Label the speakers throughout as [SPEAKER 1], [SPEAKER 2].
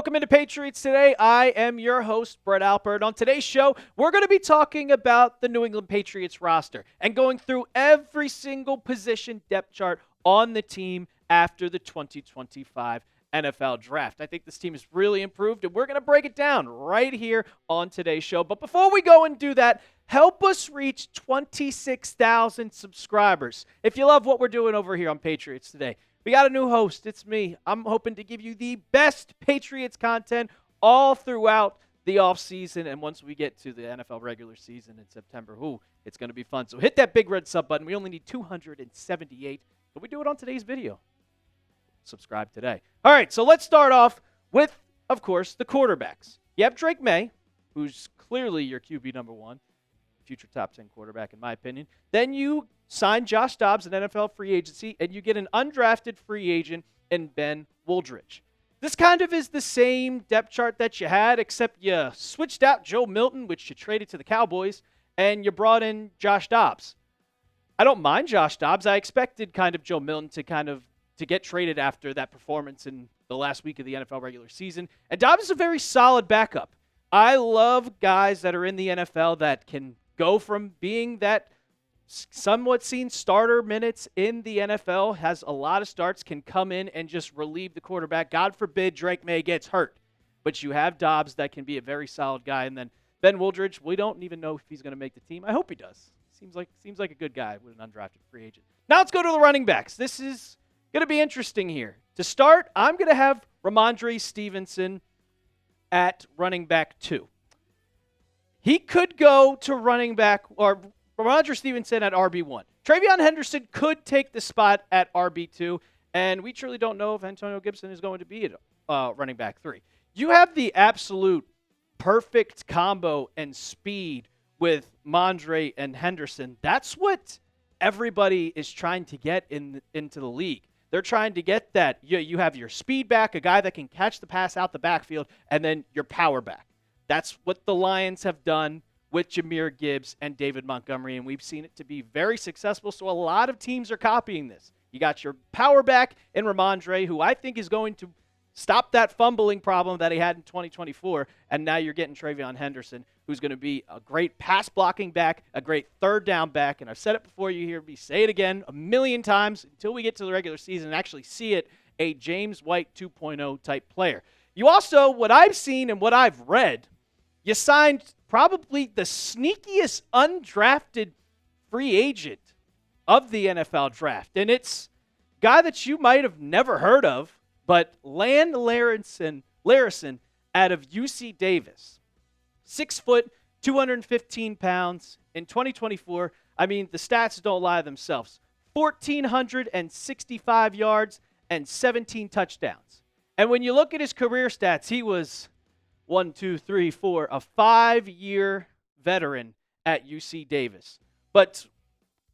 [SPEAKER 1] welcome into Patriots Today. I am your host, Brett Alper, and on today's show, we're going to be talking about the New England Patriots roster and going through every single position depth chart on the team after the 2025 NFL Draft. I think this team has really improved, and we're going to break it down right here on today's show. But before we go and do that, help us reach 26,000 subscribers. If you love what we're doing over here on Patriots Today, we got a new host. It's me. I'm hoping to give you the best Patriots content all throughout the offseason. And once we get to the NFL regular season in September, it's going to be fun. So hit that big red sub button. We only need 278, but we do it on today's video. Subscribe today. All right, so let's start off with, of course, the quarterbacks. You have Drake May, who's clearly your QB number one, future top 10 quarterback in my opinion. Then you sign Josh Dobbs in NFL free agency, and you get an undrafted free agent in Ben Woldridge. This kind of is the same depth chart that you had, except you switched out Joe Milton, which you traded to the Cowboys, and you brought in Josh Dobbs. I don't mind Josh Dobbs. I expected kind of Joe Milton to get traded after that performance in the last week of the NFL regular season. And Dobbs is a very solid backup. I love guys that are in the NFL that can go from being that somewhat seen starter minutes in the NFL, has a lot of starts, can come in and just relieve the quarterback. God forbid Drake May gets hurt. But you have Dobbs that can be a very solid guy. And then Ben Woldridge, we don't even know if he's going to make the team. I hope he does. Seems like a good guy with an undrafted free agent. Now let's go to the running backs. This is going to be interesting here. To start, I'm going to have Ramondre Stevenson at running back 2. He could go to running back, or Ramondre Stevenson at RB1. TreVeyon Henderson could take the spot at RB2, and we truly don't know if Antonio Gibson is going to be at running back 3. You have the absolute perfect combo and speed with Mondre and Henderson. That's what everybody is trying to get into the league. They're trying to get that. You have your speed back, a guy that can catch the pass out the backfield, and then your power back. That's what the Lions have done with Jahmyr Gibbs and David Montgomery, and we've seen it to be very successful, so a lot of teams are copying this. You got your power back in Ramondre, who I think is going to stop that fumbling problem that he had in 2024, and now you're getting TreVeyon Henderson, who's going to be a great pass-blocking back, a great third-down back, and I've said it before, you hear me say it again a million times until we get to the regular season and actually see it, a James White 2.0 type player. You also, what I've seen and what I've read, you signed probably the sneakiest undrafted free agent of the NFL draft. And it's a guy that you might have never heard of, but Land Larison out of UC Davis. 6 foot, 215 pounds. In 2024, I mean, the stats don't lie themselves. 1,465 yards and 17 touchdowns. And when you look at his career stats, he was a 5-year veteran at UC Davis. But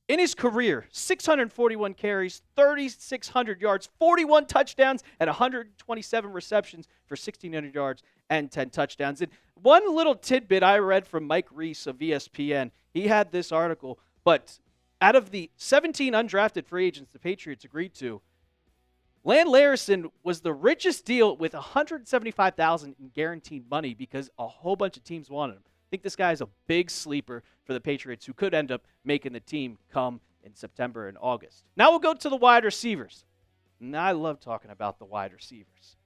[SPEAKER 1] in his career, 641 carries, 3,600 yards, 41 touchdowns, and 127 receptions for 1,600 yards and 10 touchdowns. And one little tidbit I read from Mike Reese of ESPN, he had this article, but out of the 17 undrafted free agents the Patriots agreed to, Land Larison was the richest deal with $175,000 in guaranteed money because a whole bunch of teams wanted him. I think this guy is a big sleeper for the Patriots who could end up making the team come in September and August. Now we'll go to the wide receivers. And I love talking about the wide receivers.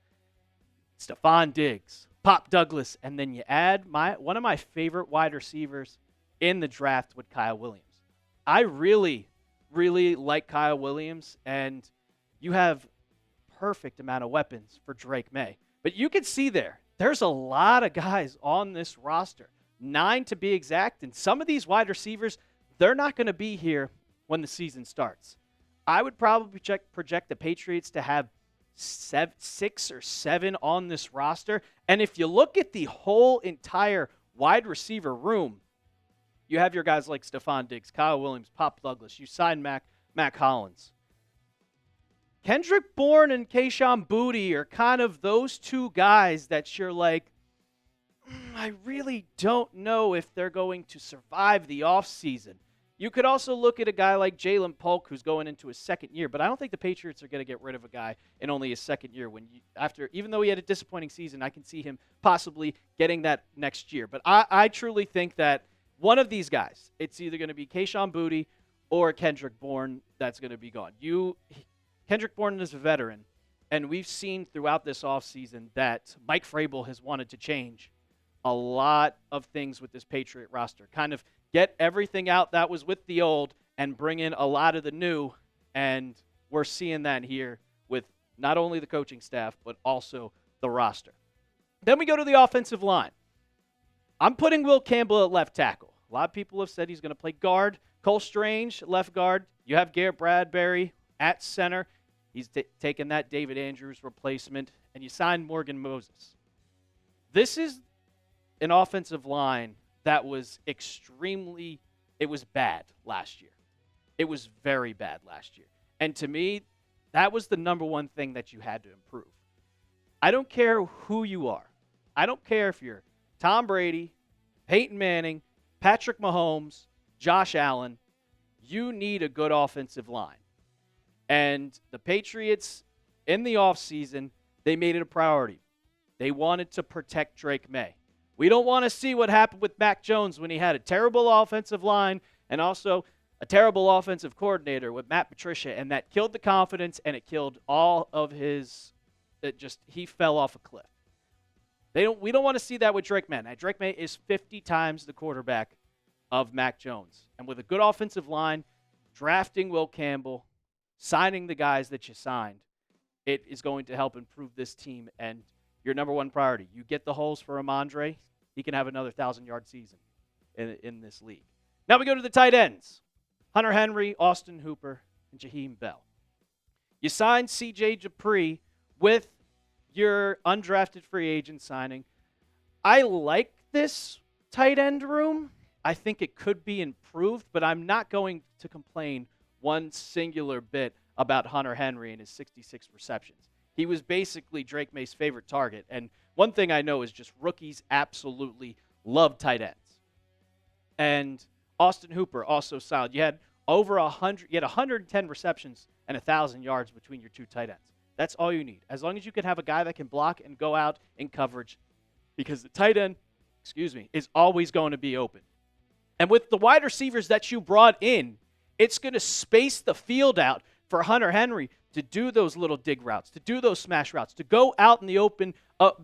[SPEAKER 1] Stefon Diggs, Pop Douglas, and then you add one of my favorite wide receivers in the draft with Kyle Williams. I really, really like Kyle Williams, and you have perfect amount of weapons for Drake May. But you can see there's a lot of guys on this roster, 9 to be exact, and some of these wide receivers, they're not going to be here when the season starts. I would probably project the Patriots to have 6 or 7 on this roster, and if you look at the whole entire wide receiver room, you have your guys like Stefon Diggs, Kyle Williams, Pop Douglas, you signed Mack Hollins. Kendrick Bourne and Kayshon Boutte are kind of those two guys that you're like, I really don't know if they're going to survive the offseason. You could also look at a guy like Jalen Polk, who's going into his second year, but I don't think the Patriots are going to get rid of a guy in only his second year. Even though he had a disappointing season, I can see him possibly getting that next year. But I truly think that one of these guys, it's either going to be Kayshon Boutte or Kendrick Bourne that's going to be gone. Kendrick Bourne is a veteran, and we've seen throughout this offseason that Mike Vrabel has wanted to change a lot of things with this Patriot roster. Kind of get everything out that was with the old and bring in a lot of the new, and we're seeing that here with not only the coaching staff, but also the roster. Then we go to the offensive line. I'm putting Will Campbell at left tackle. A lot of people have said he's going to play guard. Cole Strange, left guard. You have Garrett Bradbury at center. He's taken that David Andrews replacement, and you signed Morgan Moses. This is an offensive line that was it was bad last year. It was very bad last year. And to me, that was the number one thing that you had to improve. I don't care who you are. I don't care if you're Tom Brady, Peyton Manning, Patrick Mahomes, Josh Allen. You need a good offensive line. And the Patriots, in the offseason, they made it a priority. They wanted to protect Drake May. We don't want to see what happened with Mac Jones when he had a terrible offensive line and also a terrible offensive coordinator with Matt Patricia, and that killed the confidence and it killed all of he fell off a cliff. We don't want to see that with Drake May. Now, Drake May is 50 times the quarterback of Mac Jones. And with a good offensive line, drafting Will Campbell, signing the guys that you signed, it is going to help improve this team and your number one priority. You get the holes for Ramondre, he can have another 1,000-yard season in this league. Now we go to the tight ends. Hunter Henry, Austin Hooper, and Jaheim Bell. You signed C.J. Dupree with your undrafted free agent signing. I like this tight end room. I think it could be improved, but I'm not going to complain one singular bit about Hunter Henry and his 66 receptions. He was basically Drake May's favorite target. And one thing I know is just rookies absolutely love tight ends. And Austin Hooper also solid. You had over 100. You had 110 receptions and 1,000 yards between your two tight ends. That's all you need. As long as you can have a guy that can block and go out in coverage, because the tight end, is always going to be open. And with the wide receivers that you brought in, it's going to space the field out for Hunter Henry to do those little dig routes, to do those smash routes, to go out in the open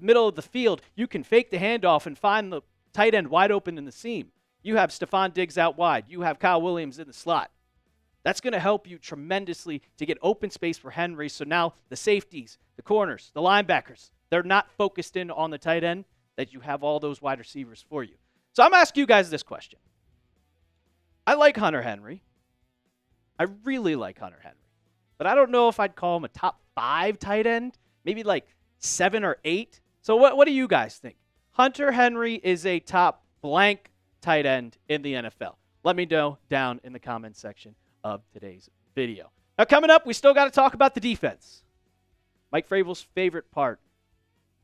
[SPEAKER 1] middle of the field. You can fake the handoff and find the tight end wide open in the seam. You have Stefon Diggs out wide. You have Kyle Williams in the slot. That's going to help you tremendously to get open space for Henry. So now the safeties, the corners, the linebackers, they're not focused in on the tight end, that you have all those wide receivers for you. So I'm asking you guys this question. I like Hunter Henry. I really like Hunter Henry. But I don't know if I'd call him a top 5 tight end, maybe like 7 or 8. So what do you guys think? Hunter Henry is a top blank tight end in the NFL. Let me know down in the comments section of today's video. Now coming up, we still got to talk about the defense. Mike Vrabel's favorite part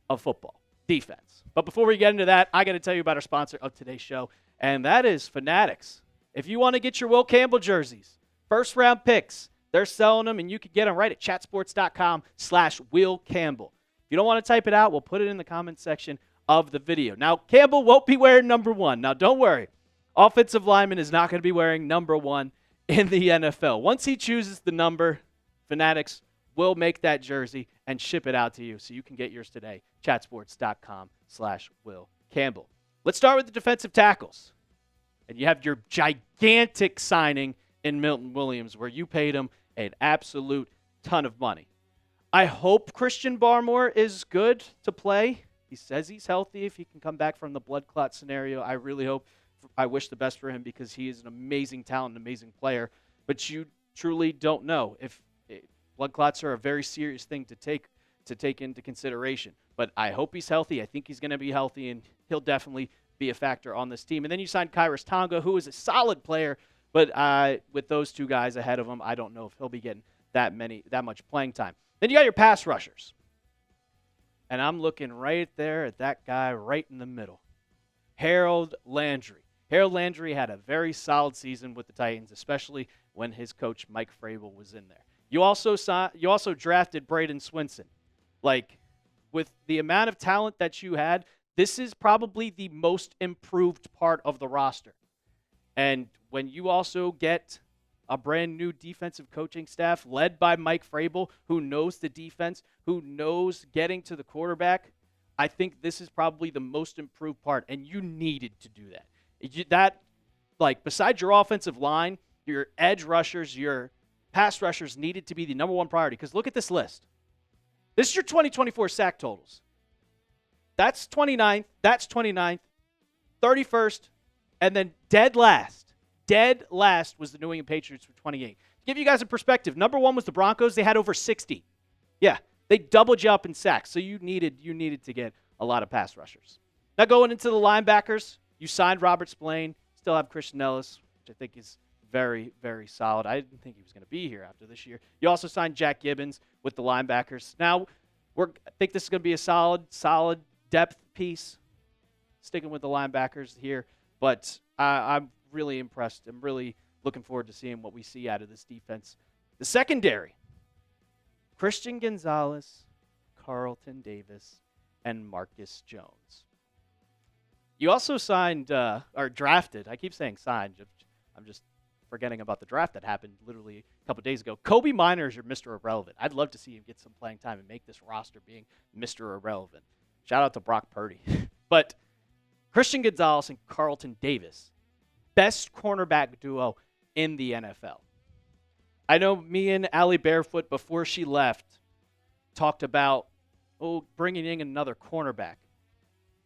[SPEAKER 1] of football, defense. But before we get into that, I got to tell you about our sponsor of today's show, and that is Fanatics. If you want to get your Will Campbell jerseys, first-round picks, they're selling them, and you can get them right at chatsports.com/Will Campbell. If you don't want to type it out, we'll put it in the comments section of the video. Now, Campbell won't be wearing number 1. Now, don't worry. Offensive lineman is not going to be wearing number 1 in the NFL. Once he chooses the number, Fanatics will make that jersey and ship it out to you so you can get yours today. chatsports.com/Will Campbell. Let's start with the defensive tackles. And you have your gigantic signing in Milton Williams, where you paid him an absolute ton of money. I hope Christian Barmore is good to play. He says he's healthy if he can come back from the blood clot scenario. I really hope. I wish the best for him because he is an amazing talent, an amazing player. But you truly don't know if blood clots are a very serious thing to take into consideration. But I hope he's healthy. I think he's going to be healthy, and he'll definitely be a factor on this team. And then you signed Kyrus Tonga, who is a solid player, but with those two guys ahead of him, I don't know if he'll be getting that much playing time. Then you got your pass rushers. And I'm looking right there at that guy right in the middle, Harold Landry. Harold Landry had a very solid season with the Titans, especially when his coach Mike Vrabel was in there. You also drafted Braden Swinson. Like, with the amount of talent that you had, this is probably the most improved part of the roster. And when you also get a brand new defensive coaching staff led by Mike Vrabel, who knows the defense, who knows getting to the quarterback, I think this is probably the most improved part, and you needed to do that. Besides your offensive line, your edge rushers, your pass rushers needed to be the number one priority. Because look at this list. This is your 2024 sack totals. That's 29th, that's 29th, 31st, and then dead last was the New England Patriots for 28. To give you guys a perspective, number one was the Broncos. They had over 60. Yeah, they doubled you up in sacks, so you needed to get a lot of pass rushers. Now going into the linebackers, you signed Robert Spillane, still have Christian Ellis, which I think is very, very solid. I didn't think he was going to be here after this year. You also signed Jack Gibbons with the linebackers. Now, I think this is going to be a solid depth piece, sticking with the linebackers here. But I'm really impressed. I'm really looking forward to seeing what we see out of this defense. The secondary, Christian Gonzalez, Carlton Davis, and Marcus Jones. You also signed, or drafted, I keep saying signed, I'm just forgetting about the draft that happened literally a couple days ago. Kobe Minor is your Mr. Irrelevant. I'd love to see him get some playing time and make this roster being Mr. Irrelevant. Shout out to Brock Purdy. But Christian Gonzalez and Carlton Davis, best cornerback duo in the NFL. I know me and Allie Barefoot, before she left, talked about bringing in another cornerback.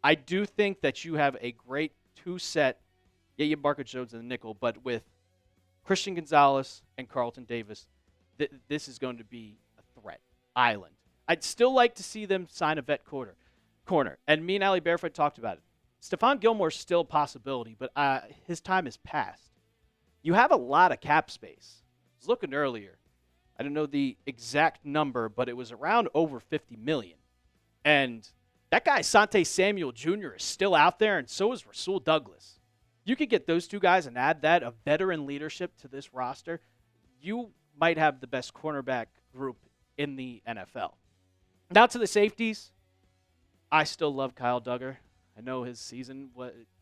[SPEAKER 1] I do think that you have a great two-set, you have Marcus Jones in the nickel, but with Christian Gonzalez and Carlton Davis, this is going to be a threat. Island. I'd still like to see them sign a vet corner. And me and Allie Barefoot talked about it. Stephon Gilmore is still a possibility, but his time has passed. You have a lot of cap space. I was looking earlier. I don't know the exact number, but it was around over $50 million. And that guy, Asante Samuel Jr., is still out there, and so is Rasul Douglas. You could get those two guys and add that, a veteran leadership to this roster. You might have the best cornerback group in the NFL. Now to the safeties. I still love Kyle Duggar. I know his season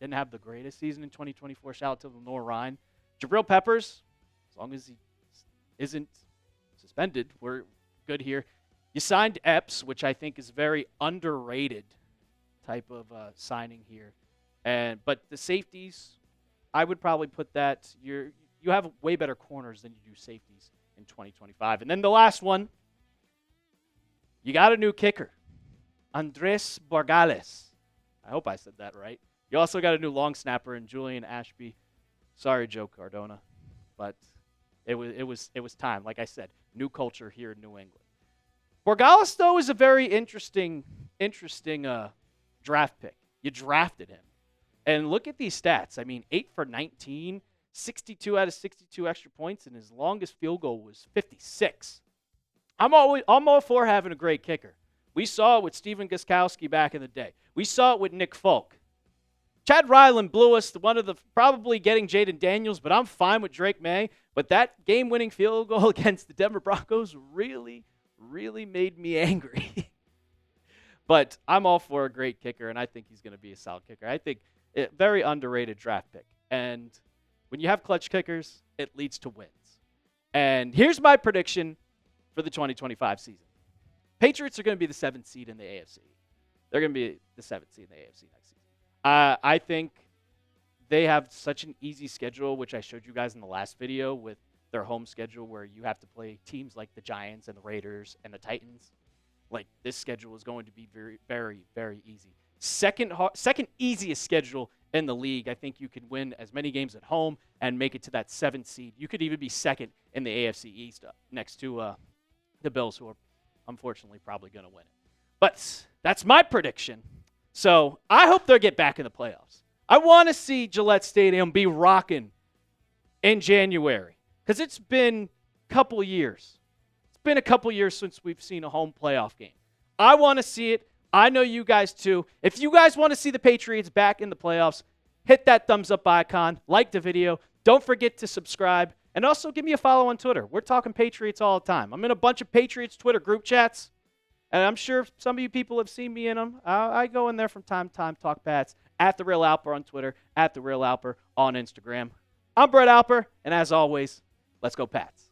[SPEAKER 1] didn't have the greatest season in 2024. Shout out to Lenore Ryan. Jabril Peppers, as long as he isn't suspended, we're good here. You signed Epps, which I think is very underrated type of signing here. But the safeties, I would probably put that you have way better corners than you do safeties in 2025. And then the last one, you got a new kicker, Andres Borgales. I hope I said that right. You also got a new long snapper in Julian Ashby. Sorry, Joe Cardona, but it was time. Like I said, new culture here in New England. Borgales, though, is a very interesting draft pick. You drafted him. And look at these stats. I mean, 8 for 19, 62 out of 62 extra points, and his longest field goal was 56. I'm all for having a great kicker. We saw it with Steven Gostkowski back in the day. We saw it with Nick Folk. Chad Ryland blew us one of the probably getting Jaden Daniels, but I'm fine with Drake May. But that game-winning field goal against the Denver Broncos really, really made me angry. But I'm all for a great kicker, and I think he's going to be a solid kicker. I think very underrated draft pick. And when you have clutch kickers, it leads to wins. And here's my prediction for the 2025 season. Patriots are going to be the 7th seed in the AFC. They're going to be the 7th seed in the AFC next season. I think they have such an easy schedule, which I showed you guys in the last video with their home schedule where you have to play teams like the Giants and the Raiders and the Titans. Like, this schedule is going to be very, very, very easy. Second easiest schedule in the league. I think you can win as many games at home and make it to that 7th seed. You could even be second in the AFC East next to the Bills, who are unfortunately probably going to win it. But that's my prediction. So I hope they'll get back in the playoffs. I want to see Gillette Stadium be rocking in January because it's been a couple years. It's been a couple years since we've seen a home playoff game. I want to see it. I know you guys too. If you guys want to see the Patriots back in the playoffs, hit that thumbs up icon, like the video. Don't forget to subscribe, and also give me a follow on Twitter. We're talking Patriots all the time. I'm in a bunch of Patriots Twitter group chats, and I'm sure some of you people have seen me in them. I go in there from time to time, talk Pats, at The Real Alper on Twitter, at The Real Alper on Instagram. I'm Brett Alper, and as always, let's go Pats.